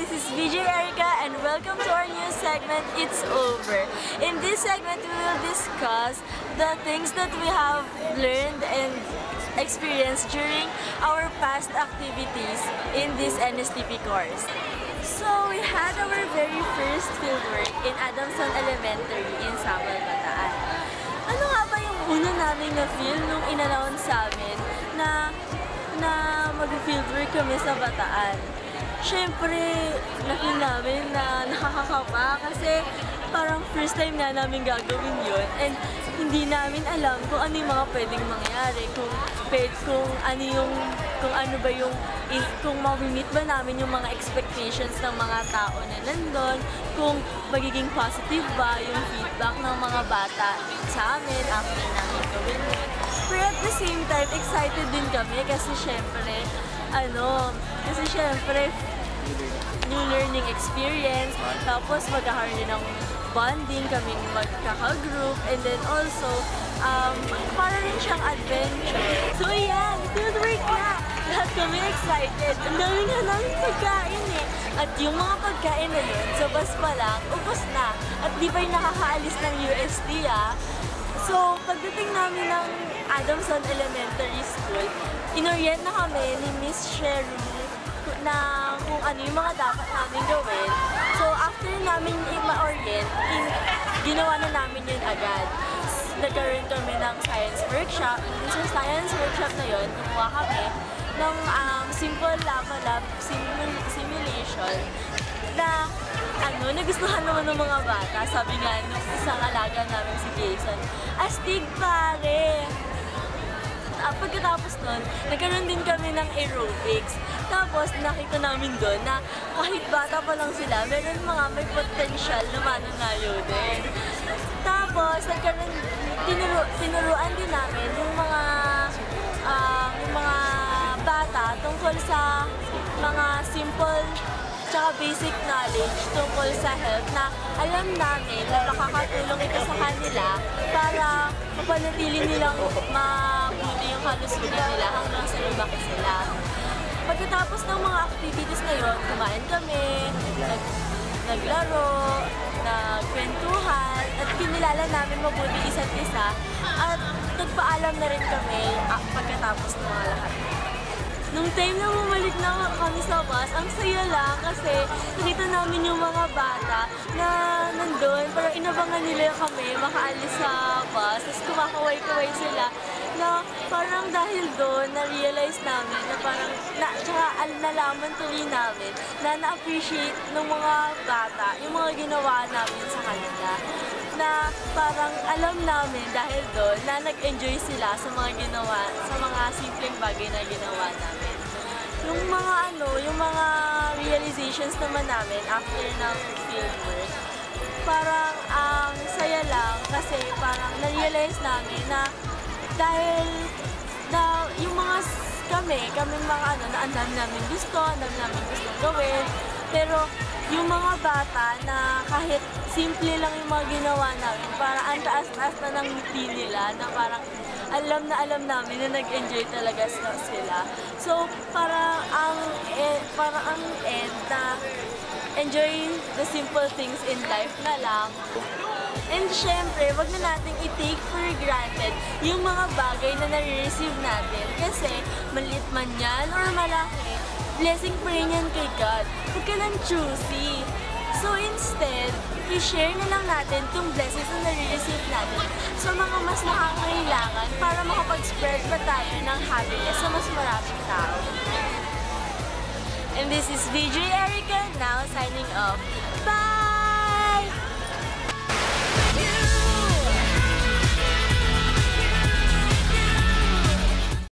this is VJ Erica and welcome to our new segment, It's Over. In this segment, we will discuss the things that we have learned and experienced during our past activities in this NSTP course. So, we had our very first fieldwork in Adamson Elementary in Samal, Bataan. Ano nga ba yung una namin na-feel nung in-announce sa amin na mag-fieldwork kami sa Bataan? Siyempre, na-feel namin na nakakakaba kasi parang first time na namin gagawin yun and hindi namin alam kung ano yung mga pwedeng mangyari, kung ma-meet ba namin yung mga expectations ng mga tao na nandun, kung magiging positive ba yung feedback ng mga bata sa amin after namin gawin yun. Pero at the same time, excited din kami kasi syempre, new learning experience, tapos magkakaroon din ng bonding, kaming magkaka-group, and then also, para rin siyang adventure. So ayan, fieldwork na! Lahat kami excited. Ang dami na namin pagkain eh. At yung mga pagkain na yun, sa bus pa lang, ubos na. At di pa yung nakakaalis ng UST ah. So, pagdating namin ng Adamson Elementary School, inorient na kami ni Miss Sherry na kung ano yung mga dapat namin gawin. So, after namin i-orient, ginawa na namin yun agad. Nagkaroon kami ng science workshop. Sa science workshop na yun, kumuha kami ng simple lava lab simulation na nagustuhan naman ng mga bata. Sabi nga nung isang alaga namin si Jason, astig pare! Pagkatapos nun, nagkaroon din kami ng aerobics. Tapos nakita namin doon na kahit bata pa lang sila, meron mga may potential na mananayo din. Tapos tinuruan din namin yung mga bata tungkol sa mga simple tsaka basic knowledge tungkol sa health na alam namin na makakatulong ito sa kanila para mapanatili nilang mabuti yung kalusugan nila hanggang sa lumaki sila. Pagkatapos ng mga activities na yun, kumain kami, naglaro, nagkwentuhan, at kinilala namin mabuti isa't isa at nagpaalam na rin kami pagkatapos ng mga lahat. Nung time na bumalik na kami sa bus, ang saya lang kasi nakita namin yung mga bata na nandun. Parang inabangan nila kami makaalis sa bus. Tapos kumakaway-kaway sila na parang dahil doon na-realize namin na parang tsaka nalaman tuloy namin na na-appreciate ng mga bata yung mga ginawa namin sa kanila. Na parang alam namin dahil doon na nag-enjoy sila sa mga ginawa, sa mga simpleng bagay na ginawa namin. Yung mga realizations naman namin after ng fieldwork, parang ang saya lang kasi parang na-realize namin na dahil yung mga kami mga na ang dami namin gustong gawin, pero yung mga bata na kahit simple lang yung mga ginawa namin, parang ang taas-taas na ng ngiti nila na parang alam namin na nag-enjoy talaga sila. So, parang ang end na enjoy the simple things in life na lang. And syempre, wag na nating i-take for granted yung mga bagay na nare-receive natin kasi maliit man yan or malaki, blessing pa rin yan kay God. Huwag ka lang choosy. So instead, i-share na lang natin itong blessings na nare-receive natin sa mga mas nakakailangan para makapag-spread pa tayo ng happiness sa mas maraming tao. And this is VJ Erica now signing off. Bye!